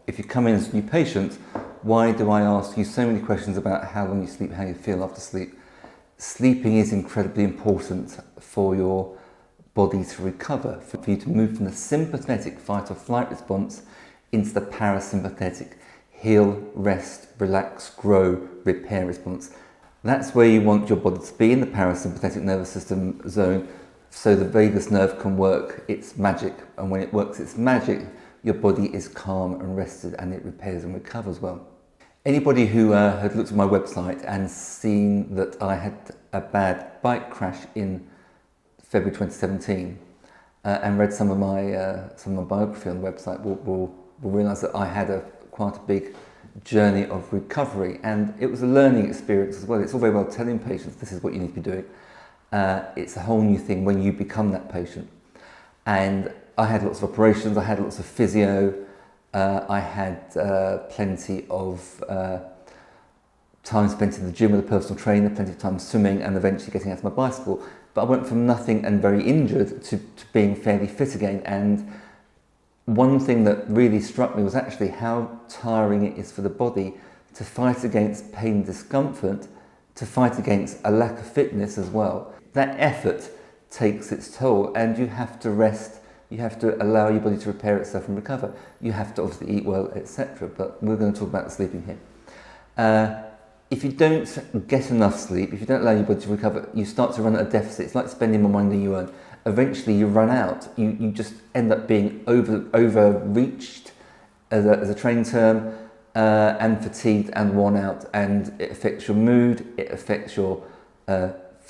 if you come in as a new patient, why do I ask you so many questions about how long you sleep, how you feel after sleep? Sleeping is incredibly important for your body to recover, for you to move from the sympathetic fight or flight response into the parasympathetic heal, rest, relax, grow, repair response. That's where you want your body to be, in the parasympathetic nervous system zone, so the vagus nerve can work its magic. And when it works its magic, your body is calm and rested, and it repairs and recovers well. Anybody who had looked at my website and seen that I had a bad bike crash in February 2017 and read some of my biography on the website will realise that I had quite a big journey of recovery, and it was a learning experience as well. It's all very well telling patients this is what you need to be doing. It's a whole new thing when you become that patient. And I had lots of operations, I had lots of physio, I had plenty of time spent in the gym with a personal trainer, plenty of time swimming, and eventually getting out of my bicycle. But I went from nothing and very injured to being fairly fit again. And one thing that really struck me was actually how tiring it is for the body to fight against pain and discomfort, to fight against a lack of fitness as well. That effort takes its toll, and you have to rest, you have to allow your body to repair itself and recover. You have to obviously eat well, etc. But we're going to talk about the sleeping here. If you don't get enough sleep, if you don't allow your body to recover, you start to run at a deficit. It's like spending more money than you earn. Eventually you run out. You just end up being overreached as a training term, and fatigued and worn out, and it affects your mood, it affects your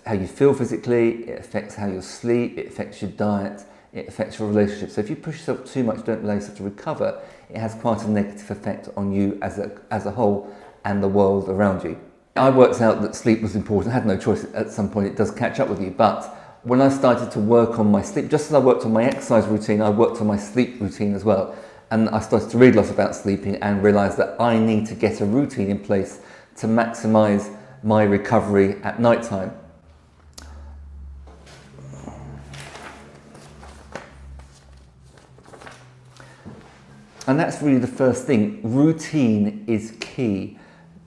how you feel physically, it affects how you sleep, it affects your diet, it affects your relationship. So if you push yourself too much, don't allow yourself to recover, it has quite a negative effect on you as a whole and the world around you. I worked out that sleep was important. I had no choice. At some point it does catch up with you, but when I started to work on my sleep, just as I worked on my exercise routine, I worked on my sleep routine as well. And I started to read lots about sleeping and realised that I need to get a routine in place to maximise my recovery at night time. And that's really the first thing. Routine is key.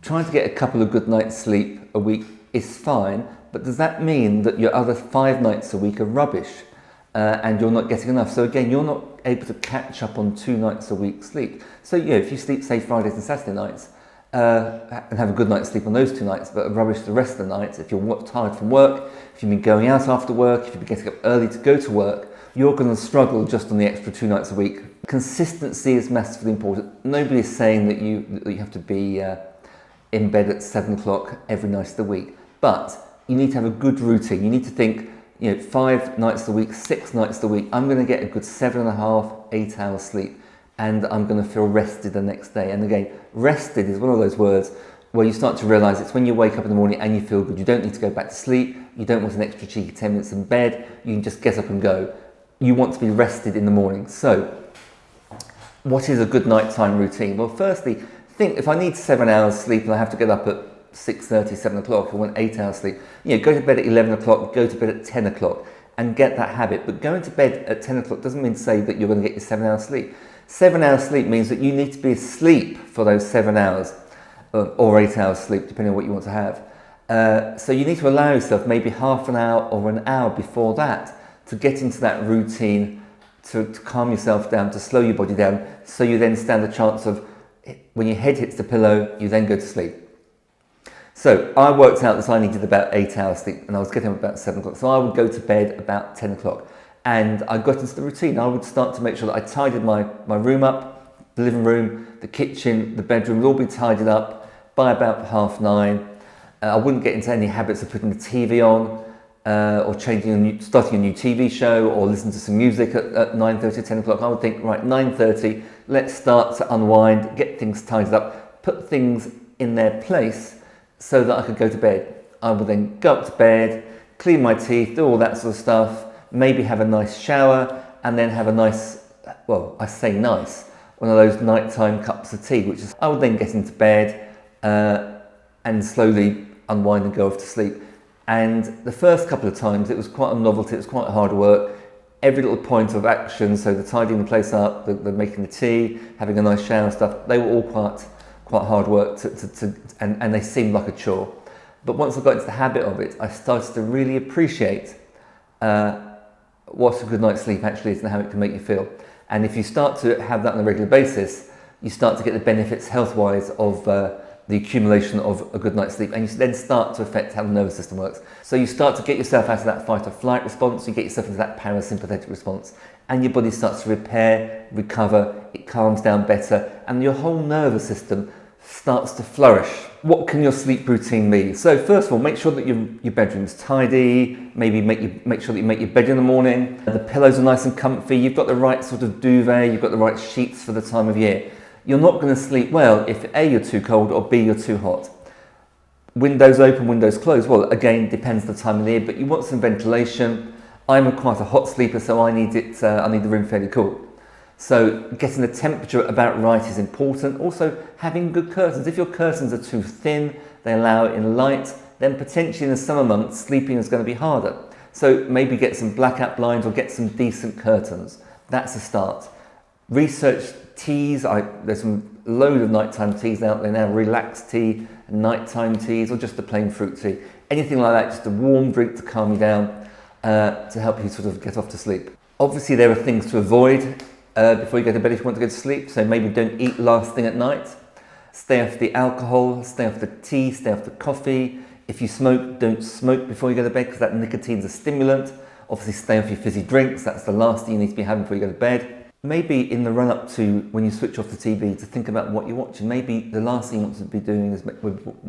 Trying to get a couple of good nights sleep a week is fine, but does that mean that your other 5 nights a week are rubbish and you're not getting enough? So again, you're not able to catch up on 2 nights a week sleep. So if you sleep, say, Fridays and Saturday nights, and have a good night's sleep on those 2 nights, but rubbish the rest of the nights, if you're tired from work, if you've been going out after work, if you've been getting up early to go to work, you're going to struggle just on the extra 2 nights a week. Consistency is massively important. Nobody's saying that you have to be in bed at 7 o'clock every night of the week, but you need to have a good routine. You need to think, 5 nights a week, 6 nights a week, I'm going to get a good 7.5, 8 hours sleep, and I'm going to feel rested the next day. And again, rested is one of those words where you start to realise it's when you wake up in the morning and you feel good. You don't need to go back to sleep. You don't want an extra cheeky 10 minutes in bed. You can just get up and go. You want to be rested in the morning. So, what is a good nighttime routine? Well, firstly, think if I need 7 hours sleep and I have to get up at 6:30, 7 o'clock, I want 8 hours sleep, go to bed at 11 o'clock, go to bed at 10 o'clock and get that habit. But going to bed at 10 o'clock doesn't mean to say that you're going to get your 7 hours sleep. 7 hours sleep means that you need to be asleep for those 7 hours or 8 hours sleep, depending on what you want to have. So you need to allow yourself maybe half an hour or an hour before that to get into that routine, to calm yourself down, to slow your body down, so you then stand a chance of, when your head hits the pillow, you then go to sleep. So I worked out that I needed about 8 hours sleep, and I was getting up about 7 o'clock. So I would go to bed about 10 o'clock, and I got into the routine. I would start to make sure that I tidied my room up, the living room, the kitchen, the bedroom would all be tidied up by about 9:30. I wouldn't get into any habits of putting the TV on, or starting a new TV show, or listen to some music at 9:30, 10 o'clock. I would think, right, 9:30, let's start to unwind, get things tidied up, put things in their place so that I could go to bed. I would then go up to bed, clean my teeth, do all that sort of stuff, maybe have a nice shower, and then have a nice, well, I say nice, one of those nighttime cups of tea, which is, I would then get into bed and slowly unwind and go off to sleep. And the first couple of times it was quite a novelty, it was quite hard work. every little point of action, so the tidying the place up, the making the tea, having a nice shower and stuff, they were all quite hard work and they seemed like a chore. But once I got into the habit of it, I started to really appreciate what a good night's sleep actually is and how it can make you feel. And if you start to have that on a regular basis, you start to get the benefits health-wise of the accumulation of a good night's sleep, and you then start to affect how the nervous system works. So you start to get yourself out of that fight or flight response, you get yourself into that parasympathetic response, and your body starts to repair, recover, it calms down better, and your whole nervous system starts to flourish. What can your sleep routine be? So first of all, make sure that your bedroom's tidy, maybe make sure that you make your bed in the morning, the pillows are nice and comfy, you've got the right sort of duvet, you've got the right sheets for the time of year. You're not going to sleep well if A, you're too cold, or B, you're too hot. Windows open, windows closed, well, again, depends on the time of the year, but you want some ventilation. I'm quite a hot sleeper, so I need the room fairly cool. So getting the temperature about right is important. Also, having good curtains. If your curtains are too thin, they allow in light, then potentially in the summer months, sleeping is going to be harder. So maybe get some blackout blinds or get some decent curtains. That's a start. Research teas. There's some load of nighttime teas out there now, relaxed tea, nighttime teas, or just a plain fruit tea. Anything like that, just a warm drink to calm you down, to help you sort of get off to sleep. Obviously, there are things to avoid before you go to bed if you want to go to sleep. So maybe don't eat last thing at night. Stay off the alcohol, stay off the tea, stay off the coffee. If you smoke, don't smoke before you go to bed because that nicotine's a stimulant. Obviously, stay off your fizzy drinks. That's the last thing you need to be having before you go to bed. Maybe in the run-up to when you switch off the TV to think about what you're watching. Maybe the last thing you want to be doing is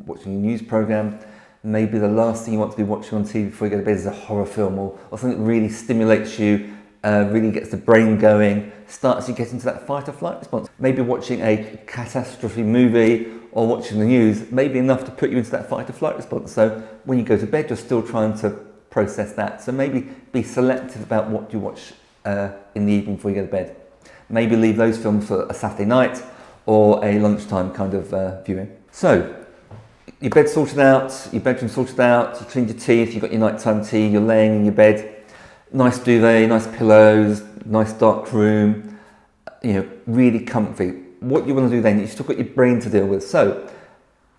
watching a news programme. Maybe the last thing you want to be watching on TV before you go to bed is a horror film or something that really stimulates you, really gets the brain going, starts you get into that fight or flight response. Maybe watching a catastrophe movie or watching the news may be enough to put you into that fight or flight response. So when you go to bed, you're still trying to process that. So maybe be selective about what you watch in the evening before you go to bed. Maybe leave those films for a Saturday night or a lunchtime kind of viewing. So, your bed's sorted out, your bedroom's sorted out, you cleaned your teeth, you've got your nighttime tea, you're laying in your bed, nice duvet, nice pillows, nice dark room, really comfy. What you want to do then, you've still got your brain to deal with. So,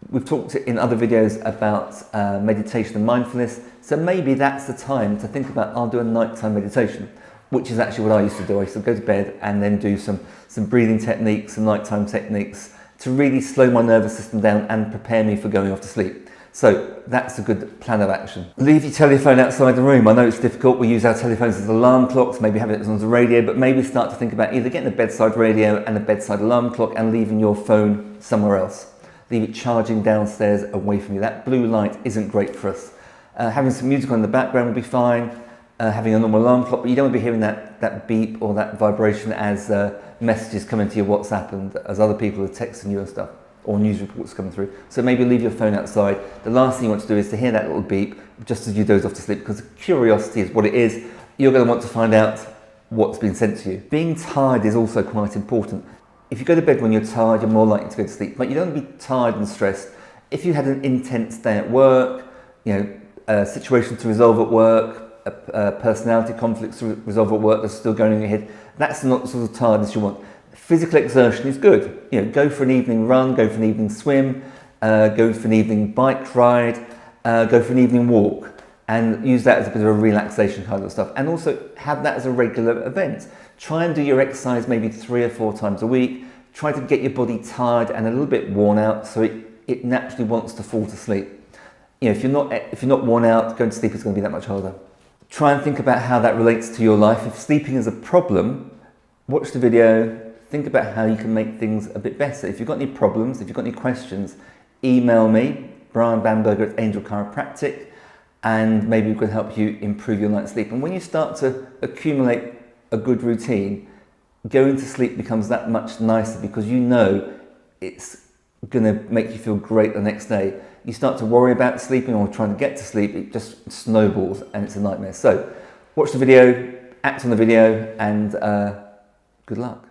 we've talked in other videos about meditation and mindfulness, so maybe that's the time to think about, I'll do a nighttime meditation, which is actually what I used to do. I used to go to bed and then do some breathing techniques, some nighttime techniques to really slow my nervous system down and prepare me for going off to sleep. So that's a good plan of action. Leave your telephone outside the room. I know it's difficult. We use our telephones as alarm clocks, maybe having it on the radio, but maybe start to think about either getting a bedside radio and a bedside alarm clock and leaving your phone somewhere else. Leave it charging downstairs away from you. That blue light isn't great for us. Having some music on in the background will be fine. Having a normal alarm clock, but you don't want to be hearing that beep or that vibration as messages come into your WhatsApp and as other people are texting you and stuff, or news reports coming through. So maybe leave your phone outside. The last thing you want to do is to hear that little beep just as you doze off to sleep, because curiosity is what it is. You're going to want to find out what's been sent to you. Being tired is also quite important. If you go to bed when you're tired, you're more likely to go to sleep, but you don't want to be tired and stressed. If you had an intense day at work, a situation to resolve at work, personality conflicts to resolve at work that's still going in your head, that's not the sort of tiredness you want. Physical exertion is good. Go for an evening run, go for an evening swim, go for an evening bike ride, go for an evening walk, and use that as a bit of a relaxation kind of stuff. And also have that as a regular event. Try and do your exercise maybe 3 or 4 times a week. Try to get your body tired and a little bit worn out so it naturally wants to fall to sleep. If you're not worn out, going to sleep is going to be that much harder. Try and think about how that relates to your life. If sleeping is a problem, watch the video, think about how you can make things a bit better. If you've got any problems, if you've got any questions, email me, Brian Bamberger at Angel Chiropractic, and maybe we can help you improve your night's sleep. And when you start to accumulate a good routine, going to sleep becomes that much nicer because you know it's going to make you feel great the next day. You start to worry about sleeping or trying to get to sleep, it just snowballs and it's a nightmare. So watch the video, act on the video, and good luck.